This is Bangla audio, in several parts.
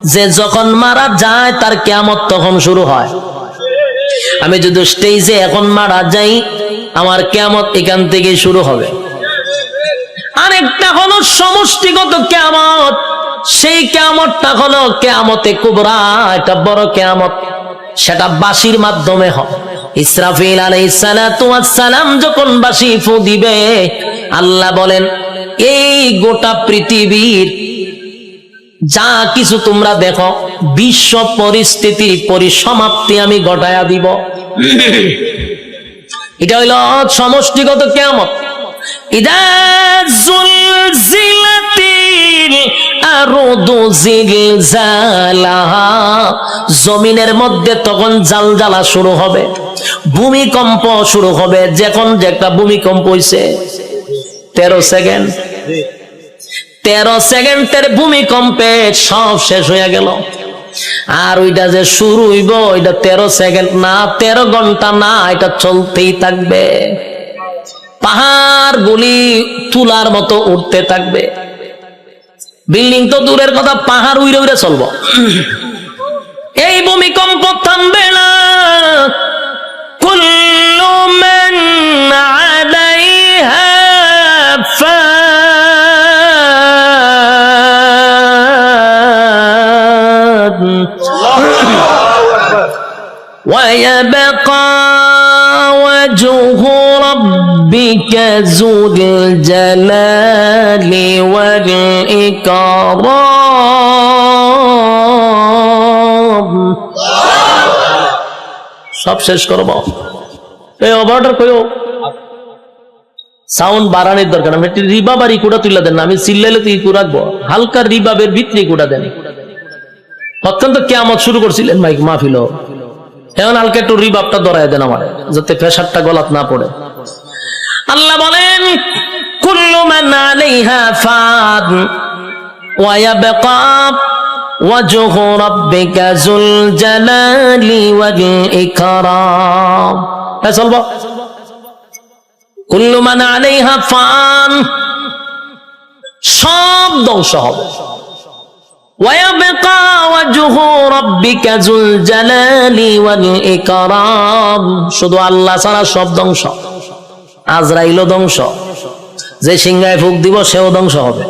যে যখন মারা যায় তার কিয়ামত তখন শুরু হয়। আমি যদি স্টেজে এখন মারা যাই, আমার কিয়ামত এখান থেকে শুরু হবে। আরেকটা হলো সমষ্টিগত কিয়ামত, সেই কিয়ামতটা হলো কিয়ামতে কুবরা, এটা বড় কিয়ামত, সেটা বাঁশির মাধ্যমে হয়। ইসরাফিল আলাইহিস সালাতু ওয়াস সালাম যখন বাঁশি ফু দিবে, আল্লাহ বলেন এই গোটা পৃথিবীর যা কিছু তোমরা দেখো, বিশ্ব পরিস্থিতির পরিসমাপ্তি আমি ঘটায়া দিব। এটা হইল সমষ্টিগত কিয়ামত। ইদা যুলজিলাতিল আরদু জিলজালাহা, জমিনের মধ্যে তখন জালজালা শুরু হবে, ভূমিকম্প শুরু হবে। যখন যে একটা ভূমিকম্প হইছে 13 সেকেন্ড, 13 সেকেন্ডের ভূমিকম্পে সব শেষ হয়ে গেল। আর ওইটা যে শুরু হইব, ওইটা 13 সেকেন্ড না, 13 ঘন্টা না, এটা চলতেই থাকবে। পাহাড় গুলি তুলার মতো উঠতে থাকবে। বিল্ডিং তো দূরের কথা, পাহাড় উইরে উইরে চলবো। এই ভূমিকম্প থামবে না। কুল্লু মান আলাইহা ফান ওয়া ইয়াবকা ওয়াজহু রাব্বিকা যুল জালালি ওয়াল ইকরাম। সব শেষ করবো। এই অপারেটর কইও সাউন্ড বাড়ানোর দরকার। আমি একটি রিবাব আর ইকুটা তুলে দেন না, আমি চিল্লাইলে তো ইকু রাখবো। হালকা রিবাবের ভিতরে ইকুটা দেন। অত্যন্ত কিয়ামত শুরু করছিলেন মাইক মাহফিল, এখন হালকা একটু রিবাবটা ধরায় দেন আমার, যাতে প্রেসারটা গলাত না পড়ে। আল্লাহ বলেন কুল্লু মান আলাইহা ফান ওয়া ইয়াবকা ওয়াজহু রাব্বিকা যুল জালালি ওয়াল ইকরাম। চলবো। কুল্লু মান আলাইহা ফান, সব ধ্বংস হবে। ওয়া ইয়াবকা ওয়াজহু রাব্বিকা যুল জালালি ওয়াল ইকরাম, শুধু আল্লাহ ছাড়া সব ধ্বংস। আজরাইলও ধ্বংস, যে সিংহায় ফুক দিব সেও ধ্বংস হবে।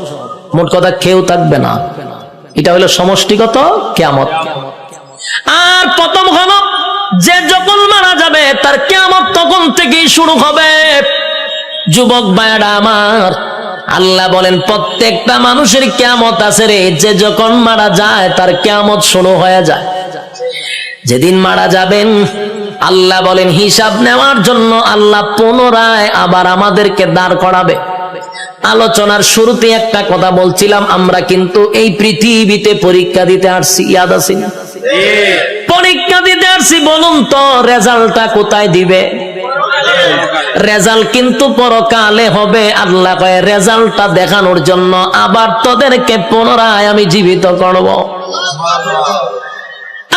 মোট কথা কেউ থাকবে না। এটা হলো সমষ্টিগত কিয়ামত। আর প্রথম হলো যে যখন মারা যাবে তার কিয়ামত তখন থেকেই শুরু হবে। যুবক ভাইরা আমার, আল্লাহ বলেন প্রত্যেকটা মানুষের কিয়ামত আছে রে। যে যখন মারা যায় তার কিয়ামত শুরু হয়ে যায়। যেদিন মারা যাবেন আল্লাহ বলেন হিসাব নেওয়ার জন্য আল্লাহ পুনরায় আবার আমাদেরকে দাঁড় করাবে। আলোচনার শুরুতে একটা কথা বলছিলাম, আমরা কিন্তু এই পৃথিবীতে পরীক্ষা দিতে আসছি, ইয়াদ আছে না? পরীক্ষা দিতে আসছি। বলুন তো রেজাল্টটা কোথায় দিবে? রেজাল্ট কিন্তু পরকালে হবে। আল্লাহ কয় রেজাল্টটা দেখানোর জন্য আবার তোদেরকে পুনরায় আমি জীবিত করব।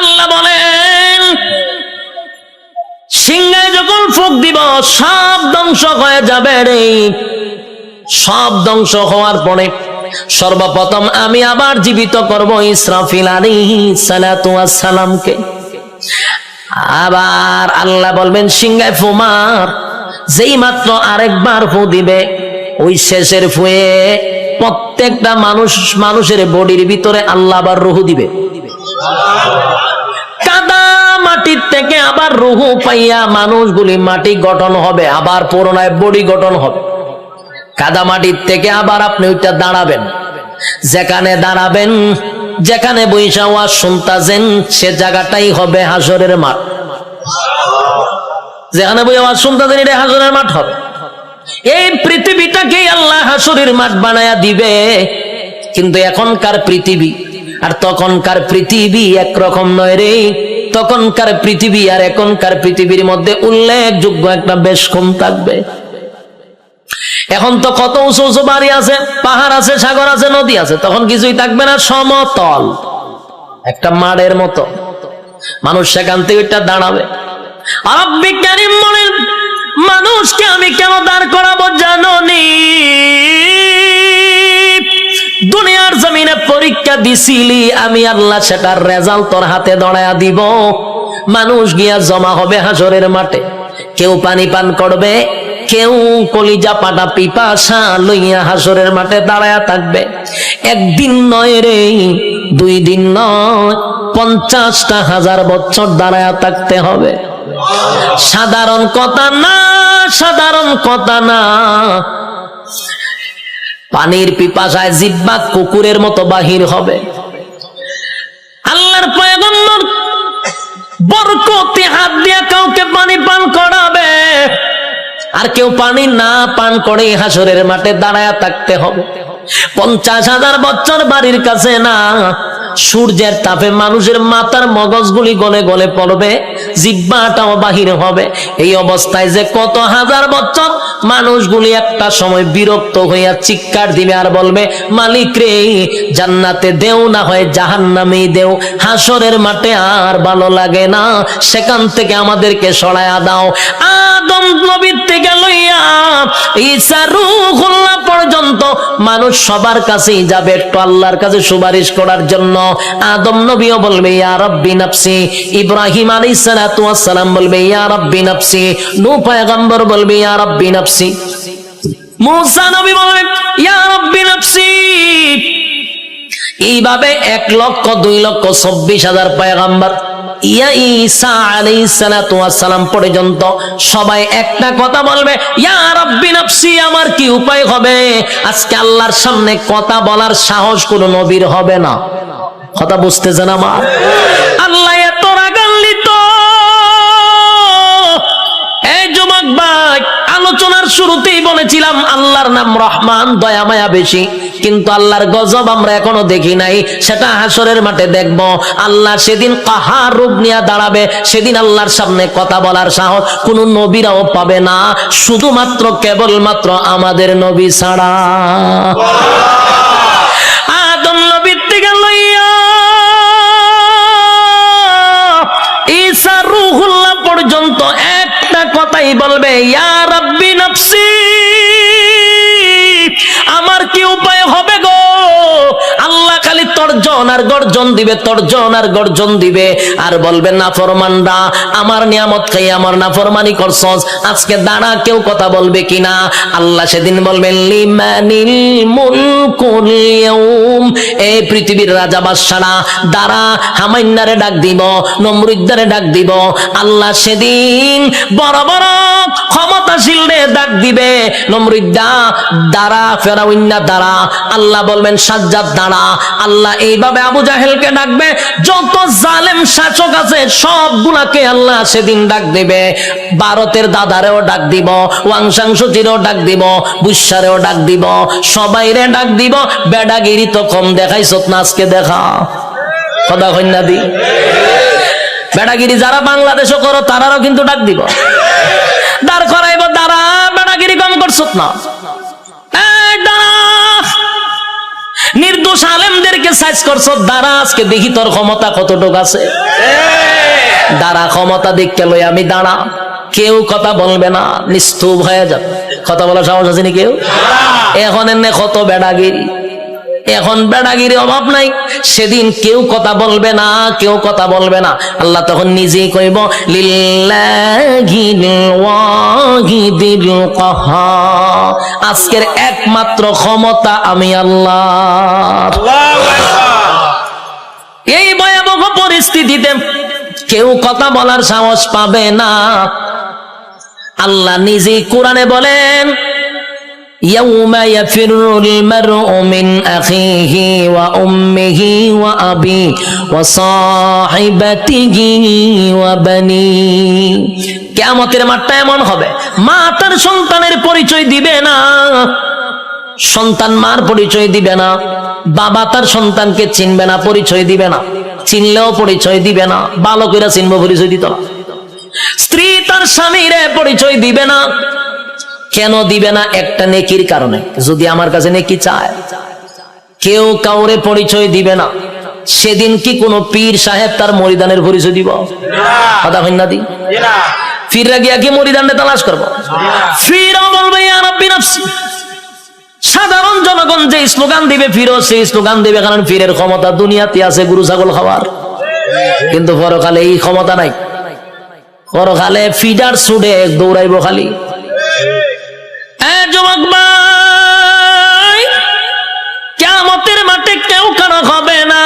আল্লাহ বলেন সিংহায় যখন ফুঁক দিব সব ধ্বংস হয়ে যাবে রে। সব ধ্বংস হওয়ার পরে সর্বপ্রথম আমি আবার জীবিত করব ইসরাফিল আলাইহিস সালাতু ওয়াস সালামকে। আবার আল্লাহ বলবেন সিংহায় ফু মার। যেই মাত্র আরেকবার ফু দিবে, ওই শেষের ফুয়ে প্রত্যেকটা মানুষের বডির ভিতরে আল্লাহ আবার রূহ দিবে। কাদা মাটির থেকে আবার রূহ পাইয়া মানুষগুলি মাটি গঠন হবে, আবার পুনরায় বডি গঠন হবে। কাদা মাটির থেকে আবার আপনি ওইটা দাঁড়াবেন। যেখানে দাঁড়াবেন, যেখানে বৈশা ওয়াজ শুনতাছেন, সে জায়গাটাই হবে হাসরের মাঠ। যেখানে বই আওয়াজ শুনতাছেন এটা হাসরের মাঠ হবে। এই পৃথিবীটাকেই আল্লাহ হাসরের মাঠ বানায়া দিবে। কিন্তু এখনকার পৃথিবী আর তখনকার পৃথিবী একরকম নয় রে। তখনকার পৃথিবী আর এখনকার পৃথিবীর মধ্যে উল্লেখযোগ্য একটা বেশ কম থাকবে। এখন তো কত উঁচু উঁচু বাড়ি আছে, পাহাড় আছে, সাগর আছে, নদী আছে। তখন কিছুই থাকবে না, সমতল একটা মাঠের মতো। মানুষ সেখান থেকে এটা দাঁড়াবে। আর বিজ্ঞানী বলেন মানুষকে আমি কেন দাঁড় করাবো জানো নি? দুনিয়ার জমিনে পরীক্ষা দিছিলি, আমি আল্লাহ সেটার রেজাল্ট তোর হাতে ধরায়া দিব। মানুষ গিয়া জমা হবে হাসরের মাঠে, কেউ পানি পান করবে, কেউ কলিজা পাটা পিপাসা লইয়া হাসরের মাঠে দাঁড়ায়া থাকবে। একদিন নয় রে, 2 দিন নয়, 50,000 বছর দাঁড়ায়া থাকতে হবে। সাধারণ কথা না, সাধারণ কথা না। পানির পিপাসায় জিহ্বা কুকুরের মতো বাহির হবে। আল্লাহর পয়গম্বর বরকতে হাত দিয়া কাউকে পানি পান করাবে, আর কেউ পানি না পান করে হাসরের মাঠে দাঁড়ায়া থাকতে হবে। 50,000 বছর বাড়ির কাছে না, সূর্যের তাপে মানুষের মাথার মগজগুলি গলে গলে পড়বে, জিহ্বাটাও বাহির হবে। এই অবস্থায় যে কত হাজার বছর মানুষগুলি একটা সময় বিরক্ত হইয়া চিৎকার দিবে আর বলবে, মালিক রে, জান্নাতে দেও না হয় জাহান্নামেই দেও, হাসরের মাঠে আর ভালো লাগে না, সেখান থেকে আমাদেরকে সরায়া দাও। আদম নবীর থেকে লইয়া ঈসা রূহুল্লাহ পর্যন্ত মানুষ সবার কাছেই যাবে একটু আল্লাহর কাছে সুপারিশ করার জন্য। আদম নবীও বলবে ইয়া রাব্বি নাফসি, ইব্রাহিম আলাইহিস সালাতু ওয়াস সালাম বলবে ইয়া রাব্বি নাফসি, নূহ পয়গম্বর বলবে ইয়া রাব্বি নাফসি, মুসা নবী বলবে ইয়া রাব্বি নাফসি। এইভাবে 1,02,24,000 পয়গম্বর ইয়া ঈসা আলাইহিস সালাতু ওয়াস সালাম পর্যন্ত সবাই একটা কথা বলবে, ইয়া রাব্বি নাফসি। আমার কি উপায় হবে? আজকে আল্লাহর সামনে কথা বলার সাহস কোন নবীর হবে না। কথা বুঝতেছেন আমার? আল্লাহ এত রাগান্বিত। এই যুবক ভাই, আলোচনার শুরুতেই বলেছিলাম আল্লাহর নাম রহমান, দয়া মায়া বেশি, কিন্তু আল্লাহর গজব আমরা এখনো দেখি নাই। সেটা হাসরের মাঠে দেখব। আল্লাহ সেদিন কাহার রূপ নিয়ে দাঁড়াবে, সেদিন আল্লাহর সামনে কথা বলার সাহস কোন নবীরাও পাবে না, শুধুমাত্র কেবলমাত্র আমাদের নবী ছাড়া। আদম নবীর থেকে লইয়া ঈসা রূহুল্লাহ পর্যন্ত একটা কথাই বলবে, ইয়া রাব্বি নাফসি। আমার কি উপায় হবে গো? আল্লাহ খালি তর্জন আর গর্জন দিবে, তর্জন আর গর্জন দিবে, আর বলবে নাফরমানরা আমার নিয়ামত খাই আমার নাফরমানি করছস, আজকে দাঁড়া, কেউ কথা বলবে কিনা? আল্লাহ সেদিন বলবেন লিমানিল মুলকুল ইয়াউম, এই পৃথিবীর রাজা বাদশারা দাঁড়া, হামাইন্নারে ডাক দিব, নমরুদ্দারে ডাক দিব। আল্লাহ সেদিন বড় বড় ক্ষমতাশীলরে ডাক দিবে, নমরুদ্দা দাঁড়া, ফেরাউন্না দাঁড়া। আল্লাহ বলবেন সাজ্জাদ দাঁড়া। আল্লাহ এইভাবে আবু জাহেলকে ডাকবে, যত জালেম শাসক আছে সবগুলাকে আল্লাহ সেদিন ডাক দিবে। ভারতের দাদারেও ডাক দিব, ওয়াংশাংশচিরেও ডাক দিব, বুসারেও ডাক দিব, সবাইরে ডাক দিব। বেডাগিরি তো কম দেখাইছ না, আজকে দেখা। কথা কন্যা দি, বেডাগিরি যারা বাংলাদেশও করো তারারও কিন্তু ডাক দিব, দাঁড় করাইব, দাঁড়া, বেডাগিরি কম করছ না। নির্দোষ আলেমদেরকে সাইজ করছ, দাঁড়া, আজকে দেখি তোর ক্ষমতা কতটুকু আছে। দাঁড়া, ক্ষমতা দেখতে লই আমি দাঁড়া। কেউ কথা বলবে না, নিস্তব্ধ হয়ে যাবে। কথা বলার সাহস আছে নি কেউ? এখন এনে কত বেডাগিরি, এখন বেডাগিরি অভাব নাই। সেদিন কেউ কথা বলবে না, কেউ কথা বলবে না। আল্লাহ তখন নিজেই কইব লিল্লাহিল ওয়াহিদিল কাহার, আজকের একমাত্র ক্ষমতা আমি আল্লাহ। এই ভয়াবহ পরিস্থিতিতে কেউ কথা বলার সাহস পাবে না। আল্লাহ নিজেই কোরআনে বলেন ইয়াউমা ইয়াফিরুল মারউ মিন আখিহি ওয়া উম্মিহি ওয়া আবি ওয়া সাহিবাতিহি ওয়া বানি। কিয়ামতের মাঠটা এমন হবে, মা তার সন্তানের পরিচয় দিবে না, সন্তান মার পরিচয় দিবে না, বাবা তার সন্তানকে চিনবে না, পরিচয় দিবে না, চিনলেও পরিচয় দিবে না। ভালো করে চিনবো, পরিচয় দিত না। স্ত্রী তার স্বামীর পরিচয় দিবে না। কেন দিবে না? একটা নেকির কারণে। যদি আমার কাছে নেকি চায়, কেউ কাউরে পরিচয় দিবে না। সেদিন কি কোনো পীর সাহেব তার মরিদানের পরিচয় দিব? কথা হয় না দি? পীররা গিয়া কি মরিদানে তালাশ করবো? পীরও বলবে ইয়া রাব্বি নাফসি, সাধারণ জনগণ যে স্লোগান দিবে ফিরো সেই স্লোগান দিবে, কারণ ফিরের ক্ষমতা দুনিয়াতে আছে গরু ছাগল খাওয়ার, কিন্তু পরকালে এই ক্ষমতা নাই। পরকালে ফিডার ছুটে দৌড়াইব খালি। যুবক ভাই, কিয়ামতের মাঠে কেউ কারো হবে না।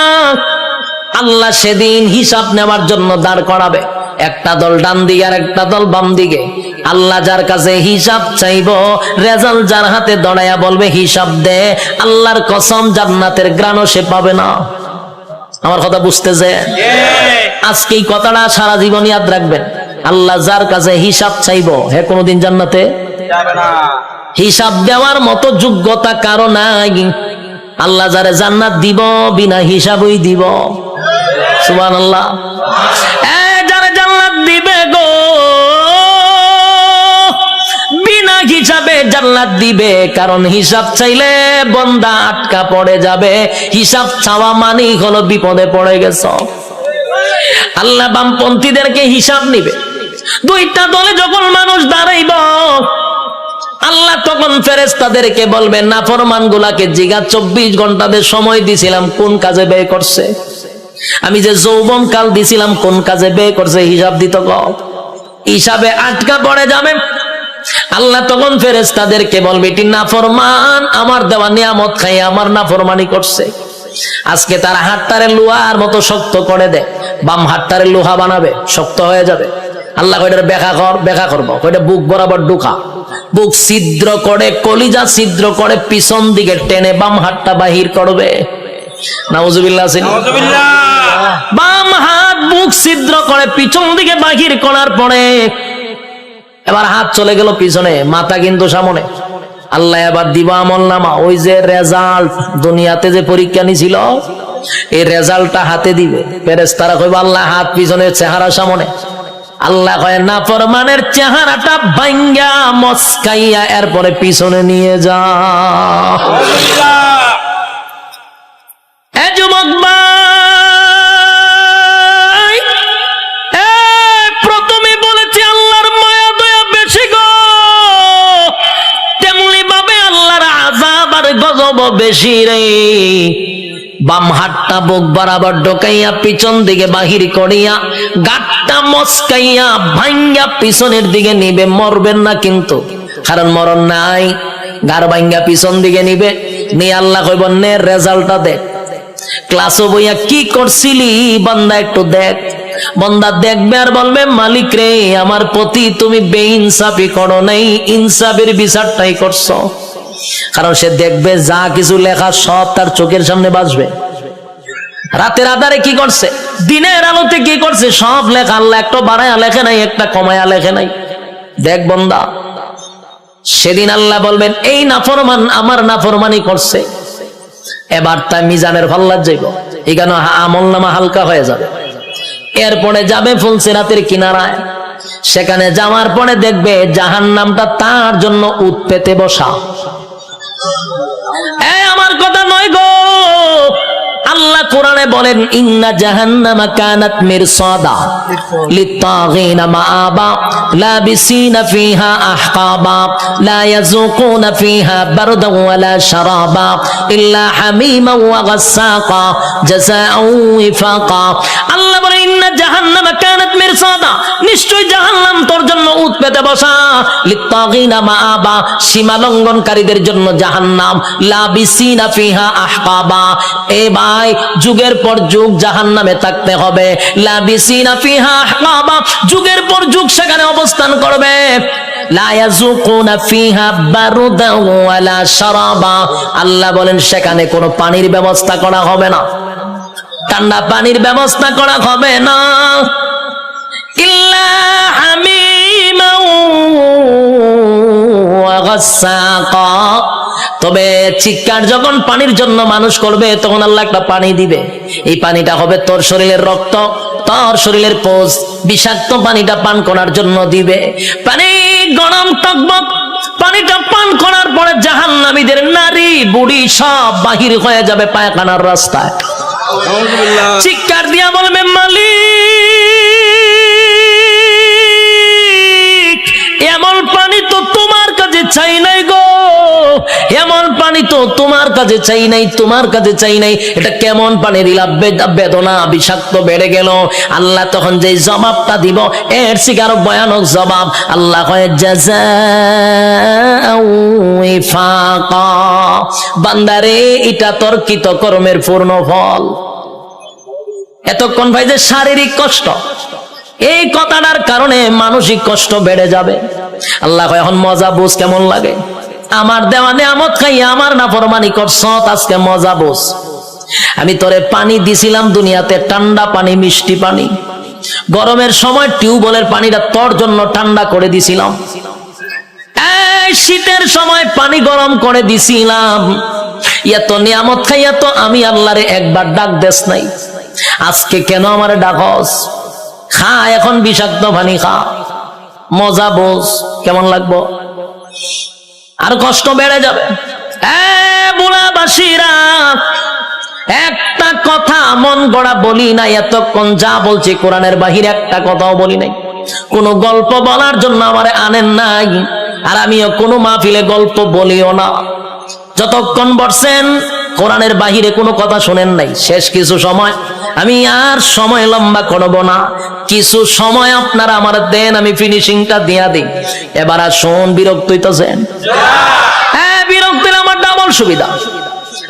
আল্লাহ সেদিন হিসাব নেওয়ার জন্য দাঁড় করাবে, একটা দল ডান দিকে আর একটা দল বাম দিকে। আল্লাহ যার কাছে হিসাব চাইব, রেজাল্ট যার হাতে দড়াইয়া বলবে হিসাব দে, আল্লাহর কসম জান্নাতের গ্রাণও সে পাবে না। আমার কথা বুঝতেছে? আজকে এই কথাটা সারা জীবন ইয়াদ রাখবেন। আল্লাহ যার কাছে হিসাব চাইব, হে কোনোদিন জান্নাতে যাবে না। হিসাব দেওয়ার মতো যোগ্যতা কারো নাই। আল্লাহ যারে জান্নাত দিব বিনা হিসাবই দিব। সুবহানাল্লাহ। যারে জান্নাত দিবে গো বিনা হিসাবে জান্নাত দিবে, কারণ হিসাব চাইলে বান্দা আটকা পড়ে যাবে। হিসাব চাওয়া মানেই হলো বিপদে পড়ে গেছ। আল্লাহ বামপন্থীদেরকে হিসাব নিবে। দুইটা দলে যখন মানুষ দাঁড়াইব, আল্লাহ তখন ফেরেশতাদেরকে বলবেন নাফরমান গুলাকে জিগা 24 ঘন্টাদের সময় দিছিলাম কোন কাজে ব্যয় করছে, আমি যে যৌবন কাল দিছিলাম কোন কাজে ব্যয় করছে, হিসাব দিত গ। হিসাবে আটকা পড়ে যাবে। আল্লাহ তখন ফেরেশতাদেরকে বলবে এটি নাফরমান, আমার দেওয়া নিয়ামত খাই আমার নাফরমানি করছে। আজকে তার হাতটারে লোহার মতো শক্ত করে দেয়, বাম হাতটারে লোহা বানাবে, শক্ত হয়ে যাবে। আল্লাহ কয়টার ব্যাখ্যা করবো, কয়টা বুক বরাবর ঢুকা, বুক ছিদ্র করে কলিজা ছিদ্র করে পিছন দিকে টেনে বাম হাতটা বাহির করবে। নাউজুবিল্লাহ। বাম হাত বুক ছিদ্র করে পিছন দিকে বাহির করার পরে এবার হাত চলে গেল পিছনে, মাথা কিন্তু সামনে। আল্লাহ এবার দিবা আমল নামা, ওই যে রেজাল্ট দুনিয়াতে যে পরীক্ষা নিছিল এই রেজাল্টটা হাতে দিবে। ফেরেশতারা কইবে আল্লাহ হাত পিছনে চেহারা সামনে। আল্লাহ কয় নাফরমানের চেহারাটা ভাঙ্গা মস্কাইয়া এরপরে পিছনে নিয়ে যা। এ যুবক ভাই, প্রথমে বলেছি আল্লাহর মায়া দয়া বেশি গো, তেমনি ভাবে আল্লাহর আযাব আর গজব বেশি রে। বাম হাতটা বুক বরাবর ঢোকাইয়া পিছন দিকে বাহির করিয়া গাঁটটা মস্কাইয়া ভাঙ্গা পিছনের দিকে নিবে। মরবেন না কিন্তু, কারণ মরণ নাই। গাড় ভাঙ্গা পিছন দিকে নিবে নিয়ে আল্লাহ কইব নে রেজাল্টটা দেখ, ক্লাসও বইয়া কি করছিলি বান্দা একটু দেখ। বান্দা দেখবে আর বলবে মালিক রে আমার প্রতি তুমি বেইনসাফি করো নাই, ইনসাফের বিচারটাই করছো। কারণ সে দেখবে যা কিছু লেখা সব তার চোখের সামনে বাজবে। রাতের আধারে কি করছে, দিনের আলোতে কি করছে, সব লেখা। আল্লাহ একটা বাড়ায়া লেখে নাই, একটা কমায়া লেখে নাই। দেখ বান্দা, সেদিন আল্লাহ বলবেন এই নাফরমান আমার নাফরমানি করছে, এবার তাই মিজানের ফাল্লার যাইব, এখানে আমল নামা হালকা হয়ে যাবে। এরপরে যাবে ফুলসিরাতের কিনারায়, সেখানে যাওয়ার পরে দেখবে জাহান্নামটা তার জন্য উৎ পেতে বসা। আমার কথা নয় গো, আল্লাহ কোরআনে বলেন ইন্না জাহান্নামা কানাত মিরসাদা লিত্তাগিনা মাআবা লাবিসিনা ফিহা আহকাবা লা ইয়াযুকুনা ফিহা বারদা ওয়ালা শারাবা ইল্লা হামিমা ওয়া গাসসাকা জাযাআউ ওয়াফাকা। আল্লাহ বলেন ইন্না জাহান্নামা কানাত মিরসাদা, নিশ্চয় জাহান্নাম তোর জন্য উৎ পেতে বসা। লিত্তাগিনা মাআবা, সীমা লঙ্ঘনকারীদের জন্য জাহান্নাম। লাবিসিনা ফিহা আহকাবা, এ ভাই যুগের পর যুগ জাহান্নামে থাকতে হবে। লাবিসিনা ফিহা আহকাবা, যুগের পর যুগ সেখানে অবস্থান করবে। লা ইয়াযুকুনা ফিহা বারদা ওয়ালা শারাবা, আল্লাহ বলেন সেখানে কোনো পানির ব্যবস্থা করা হবে না, ঠান্ডা পানির ব্যবস্থা করা হবে না। ইল্লা হামিমা ওয়া গাসসাকা, তবে চিৎকার যখন পানির জন্য মানুষ করবে তখন আল্লাহ একটা পানি দিবে। এই পানিটা হবে তোর শরীরের রক্ত, তোর শরীরের পোষ, বিষাক্ত পানিটা পান করার জন্য দিবে। পানি গরম টকবক, পানিটা পান করার পরে জাহান্নামীদের নারী বুড়ি সব বাহির হয়ে যাবে পায়খানার রাস্তায়। চিৎকার দিয়া বলবে মালিক এমন পানি তো তোমার কাছে চাই নাই গো, এমন পানি পানি তো তোমার কাছে চাই নাই, তোমার কাছে চাই নাই, এটা কেমন পানি দিলা? বেদনা বিষাক্ত বেড়ে গেল। আল্লাহ তখন যে জবাবটা দিব এর থেকে আরো ভয়ানক জবাব। আল্লাহ কয় জাযাউ ওয়াফাকা, বান্দারে এটা তোর কৃত কর্মের পূর্ণ ফল। এতক্ষণ ভাই যে শারীরিক কষ্ট, এই কথাটার কারণে মানসিক কষ্ট বেড়ে যাবে। আল্লাহ কয় এখন মজা বুঝ কেমন লাগে। আমার দেওয়া নিয়ামত খাইয়া আমার নাফরমানি করছ, আজকে মজা বুঝ। আমি তোরে পানি দিছিলাম দুনিয়াতে, ঠান্ডা পানি, মিষ্টি পানি। গরমের সময় টিউবওয়েলের পানিটা তোর জন্য ঠান্ডা করে দিছিলাম। এই শীতের সময় পানি গরম করে দিছিলাম। এত নিয়ামত খাইয়া তো আমি আল্লাহরে একবার ডাক দেস নাই। আজকে কেন আমারে ডাকস? খা এখন বিষাক্ত পানি খা, মজা বোঝ কেমন লাগবো। আর কষ্ট বেড়ে যাবে। বুড়াবাসীরা, একটা কথা মন গড়া বলি নাই এতক্ষণ, যা বলছি কোরআনের বাহিরে একটা কথাও বলি নাই। কোন গল্প বলার জন্য আমারে আনেন নাই, আর আমিও কোনো মাহফিলে গল্প বলিও না। যতক্ষণ বসছেন কোরআনের বাহিরে কোনো কথা শোনেন নাই। শেষ কিছু সময়, আমি আর সময় লম্বা করব না, কিছু সময় আপনারা আমার দেন, আমি ফিনিশিংটা দিয়া দিই। এবার আর শোন, বিরক্ত হইতেছেন? হ্যাঁ, বিরক্ত আমার ডাবল সুবিধা।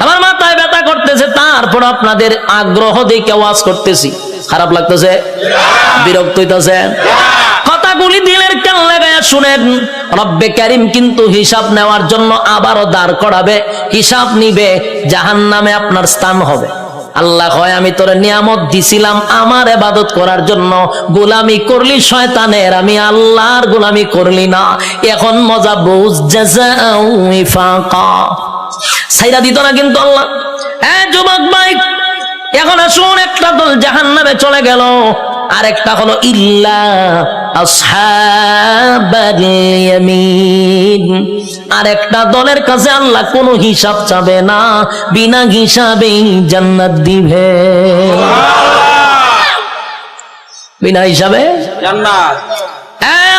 আমার মাথায় ব্যথা করতেছে, তারপর আপনাদের আগ্রহ দেখে ওয়াজ করতেছি। খারাপ লাগতেছে? বিরক্ত হইতেছেন? কথাগুলি দিলের কান লাগায়া শুনেন। রব্বে কারীম কিন্তু হিসাব নেওয়ার জন্য আবারও দাঁড় করাবে, হিসাব নিবে, জাহান্নামে আপনার স্থান হবে। আল্লাহ কয় আমি তোর নিয়ামত দিছিলাম আমার ইবাদত করার জন্য, গোলামি করলি শয়তানের, আমি আল্লাহর গোলামি করলি না। এখন মজা বুঝ, জাযাউ ওয়াফাকা। ছাইরা দিত না কিন্তু আল্লাহ। যুবক ভাই, এখন আসুন, একটা দল জাহান্নামে চলে গেল, আরেকটা হলো ইল্লা আসহাবাল ইয়ামিন। আরেকটা দলের কাছে আল্লাহ কোনো হিসাব চাবে না, বিনা হিসাবেই জান্নাত দিবে। বিনা হিসাবে জান্নাত।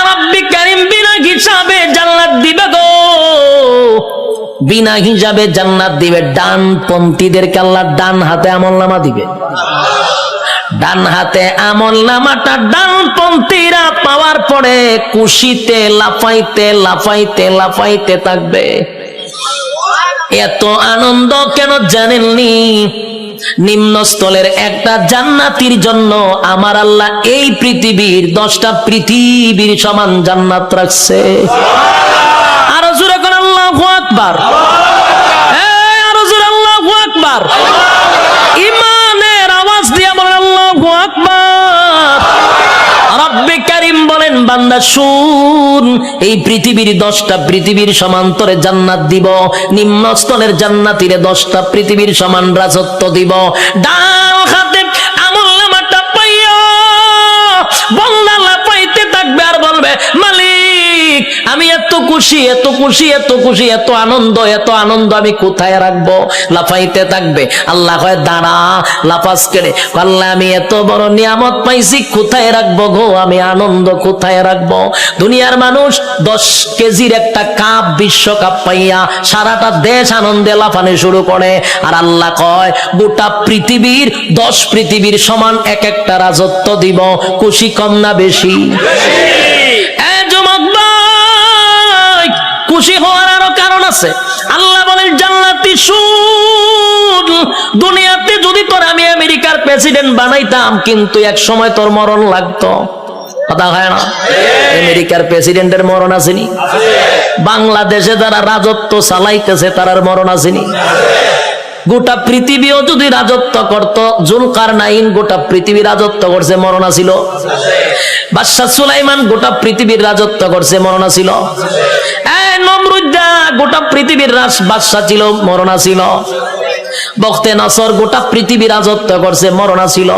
রব্বি কারীম বিনা হিসাবে জান্নাত দিবে গো, বিনা হিসাবে জান্নাত দিবে। ডানপন্থীদেরকে আল্লাহ ডান হাতে আমলনামা দিবে। ডান হাতে আমলনামাটা ডানপন্থীরা পাওয়ার পরে খুশিতে লাফাইতে লাফাইতে লাফাইতে থাকবে। এত আনন্দ কেন জানেননি? নিম্নস্থলের একটা জান্নাতির জন্য আমার আল্লাহ এই পৃথিবীর 10টা পৃথিবীর সমান জান্নাত রাখছে। আরো জোরে করে আল্লাহু আকবার, আরো জোরে আল্লাহু আকবার। ইমানের আওয়াজ দিয়ে বলেন আল্লাহু আকবার। রব্বে কারীম বলেন বান্দা শুন, এই পৃথিবীর 10টা পৃথিবীর সমান্তরে জান্নাত দিব, নিম্নস্থলের জান্নাতীরে 10টা পৃথিবীর সমান রাজত্ব দিব। ডান হাতে আমলনামাটা পাইয়া বান্দা লাফাইতে থাকবে আর বলবে মালিক আমি এত খুশি, এত খুশি, এত খুশি, এত আনন্দ, এত আনন্দ আমি কোথায় রাখবো? লাফাইতে থাকবে। আল্লাহ কয় দাঁড়া, লাফাস কেড়ে। আল্লাহ আমি এত বড় নিয়ামত পাইছি, কোথায় রাখবো গো? আমি আনন্দ কোথায় রাখবো? দুনিয়ার মানুষ 10 কেজির একটা কাপ, বিশ্বকাপ পাইয়া সারাটা দেশ আনন্দে লাফানো শুরু করে, আর আল্লাহ কয় গোটা পৃথিবীর 10 পৃথিবীর সমান এক একটা রাজত্ব দিব। খুশি কম না বেশি? খুশি হওয়ার আরো কারণ আছে। আল্লাহ বলেন জান্নাতি শুন, দুনিয়াতে যদি তোর আমি আমেরিকার প্রেসিডেন্ট বানাইতাম, কিন্তু এক সময় তোর মরণ লাগতো। কথা হয় না? আমেরিকার প্রেসিডেন্টের মরণ আসেনি? বাংলাদেশে যারা রাজত্ব চালাইতেছে তার মরণ আসেনি? গোটা পৃথিবীও যদি রাজত্ব করত, জুলকারনাইন গোটা পৃথিবী রাজত্ব করছে, মরণ ছিল? বাদশাহ সুলাইমান গোটা পৃথিবীর রাজত্ব করছে, মরণ ছিল? নমরুদ্দা গোটা পৃথিবীর বাদশাহ ছিল, মরণ ছিল? বখতে নসর গোটা পৃথিবী রাজত্ব করছে, মরণ ছিল?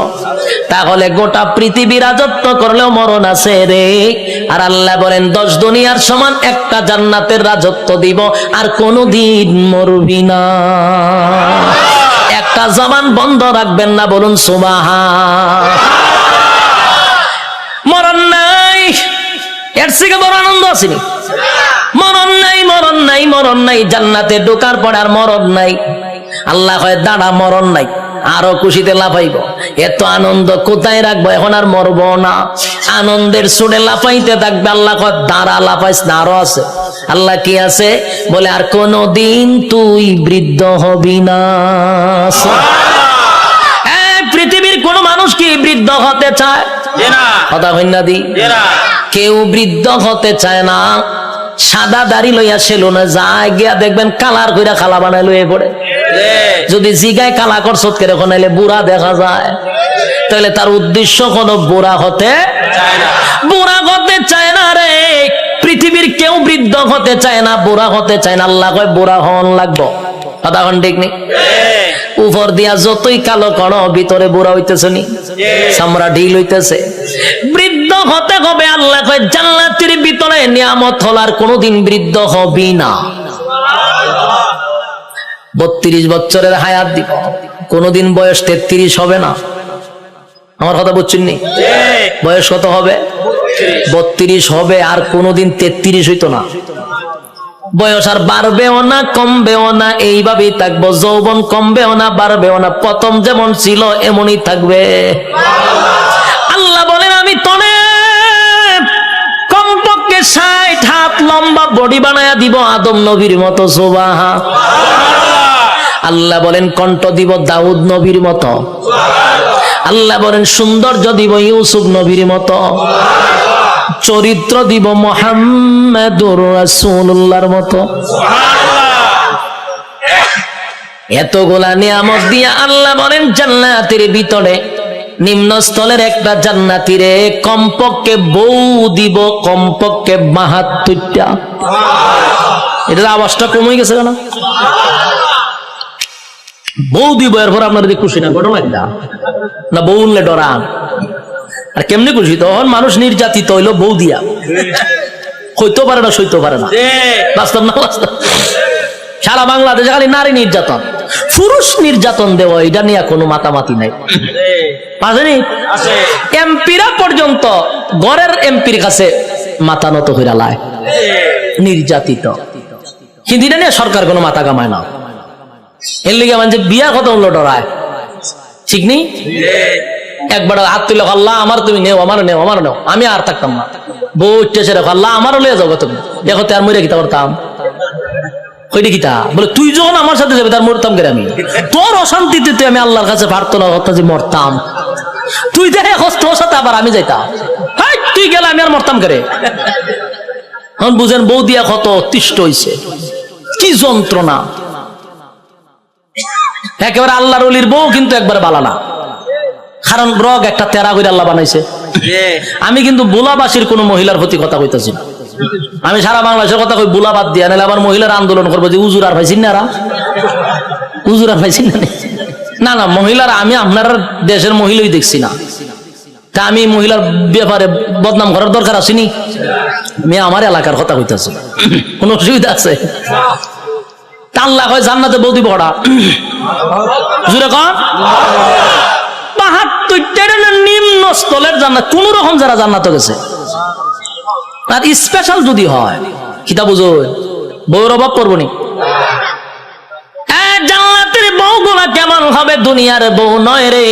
তাহলে গোটা পৃথিবী রাজত্ব করলেও মরণ আছে রে। আর আল্লাহ বলেন 10 দুনিয়ার সমান একটা জান্নাতের রাজত্ব দিব, আর কোনদিন মরবি না। একটা জবান বন্ধ রাখবেন না, বলুন সুবহান। মরণ নাই, এর থেকে বড় আনন্দ আসেনি? মরণ নাই, মরণ নাই, মরণ নাই। জান্নাতে ঢোকার পর আর মরণ নাই। আল্লাহ কয় দাঁড়া, মরণ নাই, আরো খুশিতে লাফাইব। এত আনন্দ কোথায় রাখবো, এখন আর মরবো না। আনন্দের সুরে লাফাইতে থাকবে। আল্লাহ কয় দাঁড়া, লাফাইস না, আরো আছে। আল্লাহ কি আছে বলে, আর কোনদিন তুই বৃদ্ধ হবি না। পৃথিবীর কোন মানুষ কি বৃদ্ধ হতে চায়? কথা হইনা দি, কেউ বৃদ্ধ হতে চায় না। সাদা দাড়ি লইয়া সেলুনে যায়, গিয়া দেখবেন কালার কইরা খালা বানাই লইয়ে পড়ে। যদি জিগায় কালা করছত কেরকম, নাইলে বুড়া দেখা যায়। তাহলে তার উদ্দেশ্য কোনো বুড়া হতে চায় না, বুড়া হতে চায় না রে। পৃথিবীর কেউ বৃদ্ধ হতে চায় না, বুড়া হতে চায় না। আল্লাহ কয় বুড়া হন লাগবো। কথা কোন ঠিক নেই? উপর দিয়া যতই কালো করো, ভিতরে বুড়া হইতেছে নি, চামড়া ঢিল হইতেছে। বৃদ্ধ হতে হবে। আল্লাহ কয় জান্নাতের ভিতরে নিয়ামত হলার কোনদিন বৃদ্ধ হবি না। 32 বছরের হায়াত দিব, কোনদিন বয়স 33 হবে না। আমার কথা বুঝছেন নি? বয়স কত হবে? 32 হবে, আর কোনদিন 33 হইতো না। বয়স আর বাড়বেও না, কমবেও না, এইভাবেই থাকবো। যৌবন কমবেও না, বাড়বেও না, প্রথম যেমন ছিল এমনই থাকবে। আল্লাহ বলেন আমি তনে কমপক্ষে 60 হাত লম্বা বডি বানায়া দিব, আদম নবীর মতো। সুবহান। আল্লাহ বলেন কণ্ঠ দিব দাউদ নবীর মতো। আল্লাহ বলেন সৌন্দর্য দিব ইউসুফ নবীর মতো। চরিত্র দিব মুহাম্মাদুর রাসূলুল্লাহর মতো। এতগুলা নিয়ামত দিয়া আল্লাহ বলেন জান্নাতের ভিতরে নিম্ন স্থলের একটা জান্নাতীরে কমপক্ষে বউ দিব, কমপক্ষে 72টা। এটার আওয়াজটা কমে গেছে কেন? বউ দিব, এরপর আপনারা খুশি না? ঘটনা না, বউ উনলে ডরান। আর কেমনি খুশি? তখন মানুষ নির্যাতিত হইলো বউ দিয়া, হইতে পারে না, সইতে পারে না। বাস্তব না বাস্তব? সারা বাংলাদেশে খালি নারী নির্যাতন, পুরুষ নির্যাতন দেওয়া, এটা নিয়ে কোনো মাতামাতি নাই। এমপিরা পর্যন্ত গড়ের এমপির কাছে মাথা নত হইরা লায়, নির্যাতিত। কিন্তু এটা নিয়ে সরকার কোনো মাথা কামায় না। এর লিগে মানে বিয়া কত হলো ডরায়, ঠিক নেই? একবার হাত তুলে আল্লাহ আমার তুমি নেও, আমার নেও, আমার নেও, আমি আর থাকতাম না। বউ উঠতেছে রেখো, আল্লাহ আমারও লিয়ে যাবো তুমি, দেখো তো আর মরে গিতা পারতাম। কইটি গীতা বলে তুই যখন আমার সাথে যাবে তার মরতাম কে আমি? তোর অশান্তিতে তুই আমি আল্লাহর কাছে পারতো না, যে মরতাম। তুই দেখে তোর সাথে আবার আমি যাইতাম, তুই গেলে আমি আর মরতাম কে? এখন বুঝেন বউ দিয়া কত অতিষ্ঠ হইছে, কি যন্ত্রণা। একেবারে আল্লাহর ওলির বউ কিন্তু একবারে বালা না, কারণ রগ একটা তেরা করে আল্লাহ বানাইছে। আমি কিন্তু বুলাবাসীর কোন মহিলার প্রতি কথা কইতেছি না, আমি সারা বাংলাদেশের কথা কই। বুলা বাদ দিয়া নাহলে আবার মহিলার আন্দোলন করবো যে উজুর আর পাইছেন না, উজুর আর পাইছেন না। না মহিলার আমি আপনার দেশের মহিলাই দেখছি না, তা আমি মহিলার ব্যাপারে বদনাম করার দরকার আসেনি। আমি আমার এলাকার কথা কইতেছি, কোন অসুবিধা আছে? আল্লাহ কয় জান্নাতে বউ দিব ওরা, জুড়ে কন 72টা নিম্ন স্থলের জান্নাত। কোন রকম যারা জান্নাত গেছে, আর স্পেশাল যদি হয় কিতা বুঝো, বউর অভাব পড়বো নি। জান্নাতের বউগুলা কেমন হবে? দুনিয়ার বউ নয় রে।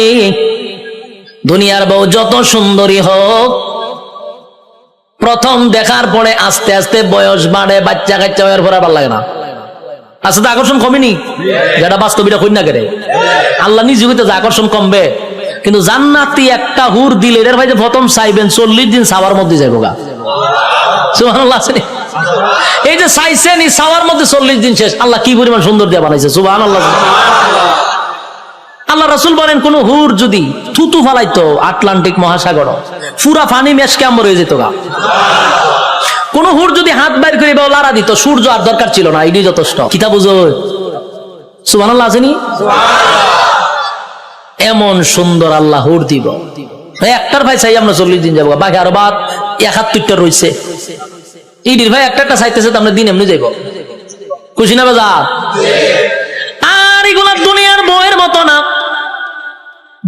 দুনিয়ার বউ যত সুন্দরী হোক, প্রথম দেখার পরে আস্তে আস্তে বয়স বাড়ে, বাচ্চা কাচ্চা হওয়ার পরে ভালো লাগে না। আসলে আকর্ষণ কমেনি, যেটা বাস্তবিটা কই না কেড়ে। আল্লাহ নিজে হইতে যে আকর্ষণ কমবে, কিন্তু জান্নাতি একটা হুর দিলে এর ভাই যে প্রথম চাইবেন 40 দিন সাওয়ার মধ্যে যাইব গা। সুবহানাল্লাহ। এই যে চাইছেন এই সাওয়ার মধ্যে 40 দিন শেষ। আল্লাহ কি পরিমাণ সুন্দর দিয়ে বানাইছে, সুবহানাল্লাহ। আল্লাহ রাসূল বলেন কোন হুর যদি থুতু ফালাইতো আটলান্টিক মহাসাগর, পুরা পানি মেশকে আমর হয়ে যেত গা। কোন হুর যদি হাত বাইর করে লাড়া দিত, সূর্য আর দরকার ছিল না, এটাই যথেষ্ট। কিতা বুঝো? সুবহানাল্লাহ আসেনি? এমন সুন্দর আল্লাহ হুর দিব। একটার ভাই চাই আমরা 40 দিন যাবো, বাকি আরো বাদ 71টা রয়েছে। ইডির ভাই একটা চাইতেছে, আমরা দিন এমনি যাইব। খুশি না বাজা? আর এগুলা দুনিয়ার বউয়ের মতো না,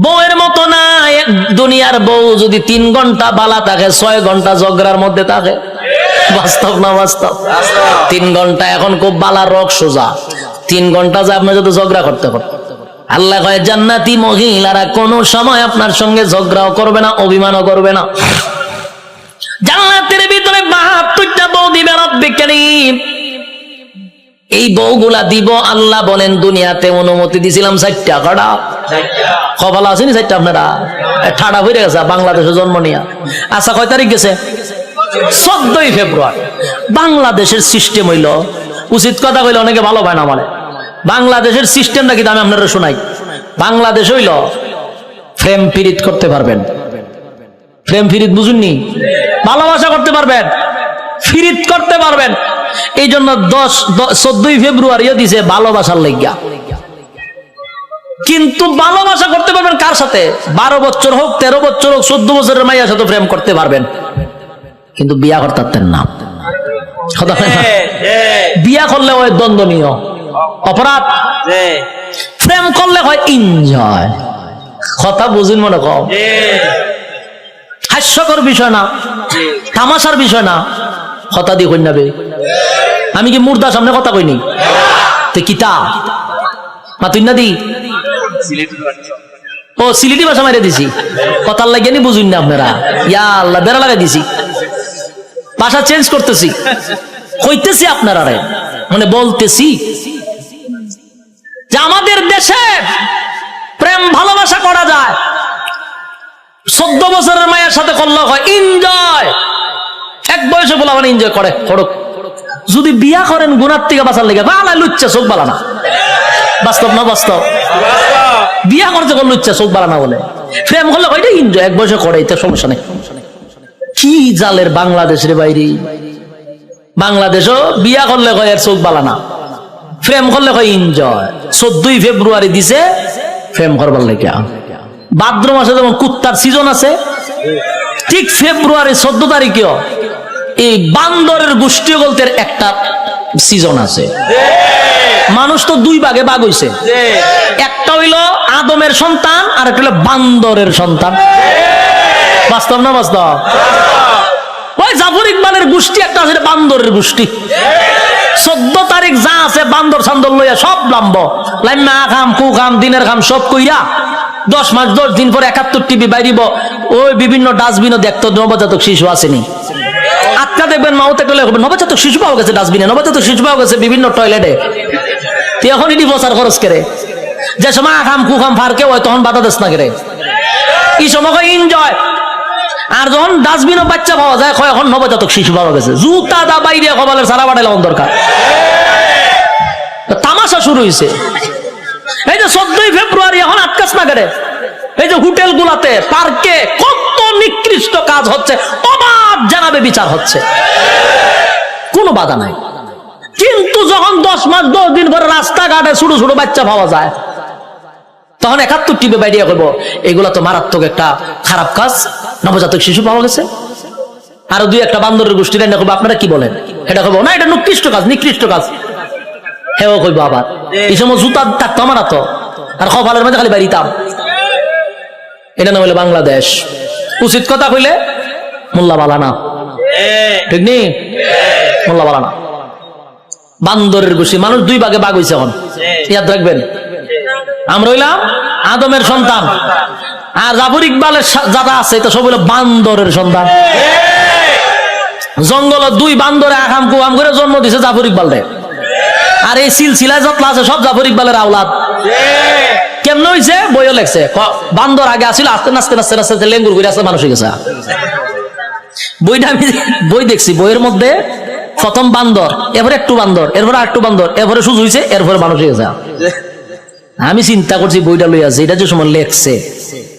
বউয়ের মতো না। দুনিয়ার বউ যদি 3 ঘন্টা বালা থাকে, 6 ঘন্টা ঝগড়ার মধ্যে থাকে। বাস্তব না বাস্তব? 3 ঘন্টা এখন খুব বালার রক সোজা, 3 ঘন্টা যে আপনি যদি ঝগড়া করতে করতে, আল্লাহ কয় জান্নাতি মহিলারা কোন সময় আপনার সঙ্গে ঝগড়াও করবে না, অভিমানও করবে না। জান্নাতের ভিতরে 72টা বউ দিবে রব্বে কারীম। এই বউগুলা দিব আল্লাহ বলেন দুনিয়াতে অনুমতি দিছিলাম 4টা। কটা কপাল আসেনি 4টা? আপনারা ঠাডা হয়ে গেছে বাংলাদেশে জন্ম নিয়া। আচ্ছা কয় তারিখ গেছে? 14ই ফেব্রুয়ারি। বাংলাদেশের সিস্টেম হইল, উচিত কথা কইলে অনেকে ভালো পায় না মানে, বাংলাদেশের সিস্টেমটা কি আমি আপনারা শোনাই। বাংলাদেশ হইল প্রেম পীড়িত করতে পারবেন, প্রেম পীড়িত বুঝুননি, ভালোবাসা করতে পারবেন, ফিরিত করতে পারবেন। এই জন্য 14ই ফেব্রুয়ারিও দিছে ভালোবাসার লাগিয়া। কিন্তু ভালোবাসা করতে পারবেন কার সাথে? 12 বছর হোক, 13 বছর হোক, 14 বছরের মাইয়ার সাথে প্রেম করতে পারবেন, কিন্তু বিয়া করতে পারতেন না। বিয়া করলে হয় দ্বন্দ্বনীয় অপরাধ, প্রেম করলে হয় এনজয়। কথা বুঝুন মনে কম, হাস্যকর বিষয় না, তামাশার বিষয় না। কথা দিয়ে কই নাবে, আমি কি মুর্দার সামনে কথা কইনি? তে কিতা মাতুই না দি, ও সিলেটি ভাষা মাইরে দিছি, কথার লাগিয়ে নি বুঝুন না আপনারা। ইয়া আল্লাহ, বেড়া লাগাই দিছি, ভাষা চেঞ্জ করতেছি, কইতেছি আপনারা মানে বলতেছি যে আমাদের দেশে প্রেম ভালোবাসা করা যায়, 14 বছরের মায়ের সাথে করলে হয় এনজয়। এক বয়সে বলা মানে এনজয় করে করুক। যদি বিয়া করেন গুনার থেকে বাঁচার লেগে বালা লুচ্ছা চোখ বালা না। বাস্তব না বাস্তব? বিয়া করতে কোন লুচ্ছা চোখ বালা না বলে, প্রেম করলে হয় এনজয়, এক বয়সে করে, এতে সমস্যা নেই। কি জালের বাংলাদেশের বাইরে, বাংলাদেশও বিয়া করলে কয় এর চোখ বালা না, প্রেম করলে কয় এনজয়। 14ই ফেব্রুয়ারি দিছে প্রেম করবার লেগে। ভাদ্র মাসে যেমন কুত্তার সিজন আছে, ঠিক ফেব্রুয়ারি 14 তারিখেও এই বান্দরের গোষ্ঠী বলতে একটা সিজন আছে। মানুষ তো 2 ভাগে ভাগ হইছে, একটা হইল আদমের সন্তান আর একটা হইল বান্দরের সন্তান। বাস্তব না বাস্তব? ওই জাফর ইকবালের গোষ্ঠী একটা আছে, বান্দরের গোষ্ঠী। 14 তারিখ যা আছে বান্দর সান্দর লইয়া সব লাম্ব লাইমা খাম কু খাম দিনের খাম সব কইরা 10 মাস 10 দিন পরে 71 টিভি বাইরিব। ওই বিভিন্ন ডাস্টবিনও দেখতো নবজাতক শিশু আসেনি। আটকা দেখবেন মাউতে গেলে নবজাতক শিশু পাওয়া গেছে ডাস্টবিনে, নবজাতক শিশু পাওয়া গেছে বিভিন্ন টয়লেটে। তুই এখন এটি বসার খরচ করে যে সময় খাম কু খাম ফারকে হয় তখন বাধা দেশ না করে, এই সময় এনজয়। আর যখন ডাস্টবিনও বাচ্চা পাওয়া যায় কয় এখন নবজাতক শিশু পাওয়া গেছে, জুতা দা বাইরে কপালের সারা বাড়াইলে দরকার। তামাশা শুরু হয়েছে। এই যে 14ই ফেব্রুয়ারি এখন আটকাস না করে, এই যে হোটেল গুলাতে পার্কে কত নিকৃষ্ট কাজ হচ্ছে, অবাধ জানাবে বিচার হচ্ছে, কোনো বাধা নাই। কিন্তু যখন 10 মাস 10 দিন পরে রাস্তাঘাটে ছোট ছোট বাচ্চা পাওয়া যায়, তখন 71 টিভি বাইরে করবো এগুলা তো মারাত্মক একটা খারাপ কাজ, নবজাতক শিশু পাওয়া গেছে। আরো 2-1টা বান্দরের গোষ্ঠী রান্না করবো, আপনারা কি বলেন? এটা করবো না, এটা নিকৃষ্ট কাজ, নিকৃষ্ট কাজ। হেও কইবো আবার এই সময় জুতা থাকতো আমার তো, আর কপালের মধ্যে খালি বাড়িতাম। এটা না হইলে বাংলাদেশ। উচিত কথা কইলে মোল্লা বালানা, ঠিক নেই? মোল্লা বালানা বান্দরের গোষ্ঠী। মানুষ 2 ভাগে ভাগ হইছে এখন, ইয়াদ রাখবেন। আমরা হইলাম আদমের সন্তান, আর জাফর ইকবালের যারা আছে এটা সব হইলো বান্দরের সন্তান। জঙ্গল 2 বান্দরে আখাম কুয়াম করে জন্ম দিছে জাফর ইকবাল রে। আর এই সিলসিলায় যত আছে সব জাফর ইকবালের আওলাদ। কেমন হইছে? বইও লেখছে, বান্দর আগে আসিল, আস্তে আস্তে আস্তে আস্তে লেঙ্গুর করে আসতে মানুষ হয়ে গেছে। বইটা আমি বই দেখছি, বইয়ের মধ্যে প্রথম বান্দর, এরপরে একটু বান্দর, এরপরে আরেকটু বান্দর, এরপরে সুজ হইছে, এরপরে মানুষ হয়ে গেছে। আমি চিন্তা করছি বইটা লই আছে, এটা যে সময় লেখছে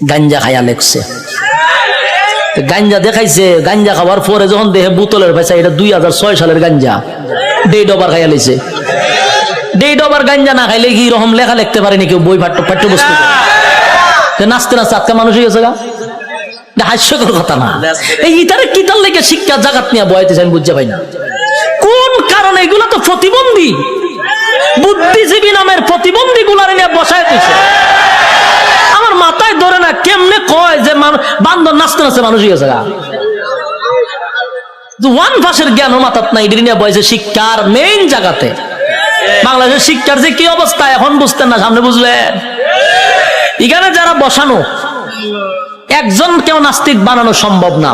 গাঞ্জা খাইয়া লেখছে। গাঞ্জা দেখাইছে, গাঞ্জা খাওয়ার পরে যখন দেখে বোতলের পয়সা এটা 2006 সালের গাঞ্জা, ডেট ওভার খাইয়া লেছে। ডেট ওভার গাঞ্জা না খাইলে কি রকম লেখা লিখতে পারেনি কেউ বই পাঠ্যবস্তু? নাচতে নাচতে আজকে মানুষ হয়ে গেছে। হাস্যকর কথা না? এই ইতারে কিতার লেগে শিক্ষা জাগাত নিয়ে বয়াইতেছে আমি বুঝতে পাই না কোন কারণে। এগুলো তো প্রতিবন্ধী, বুদ্ধিজীবী নামের প্রতিবন্ধী গুলার নিয়ে বসায় দিছে। আমার মাথায় ধরে না কেমনে কয় যে বান্দর নাচতে নাচতে মানুষ হয়ে গেছে। ওয়ান ভাষের জ্ঞান মাথাত নাই, এটা নিয়ে বয়সে শিক্ষার মেইন জায়গাতে। বাংলাদেশের শিক্ষার যে কি অবস্থা এখন বুঝতেন না, সামনে বুঝলেন। এখানে যারা বসানো, একজন কেউ নাস্তিক বানানো সম্ভব না,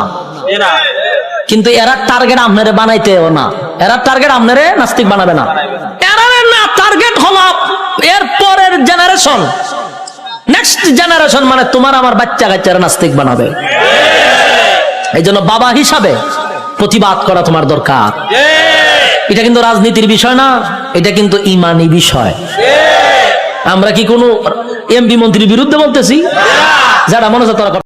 কিন্তু এরা টার্গেট আপনারে বানাইতেও না, এরা টার্গেট আপনারে নাস্তিক বানাবে না। এরা না, টার্গেট হলো এর পরের জেনারেশন, নেক্সট জেনারেশন, মানে তোমার আমার বাচ্চা কাচ্চারা নাস্তিক বানাবে। এই জন্য বাবা হিসাবে প্রতিবাদ করা তোমার দরকার। এটা কিন্তু রাজনীতির বিষয় না, এটা কিন্তু ইমানি বিষয়। আমরা কি কোনো এমপি মন্ত্রীর বিরুদ্ধে বলতেছি? যারা মনে হচ্ছে তারা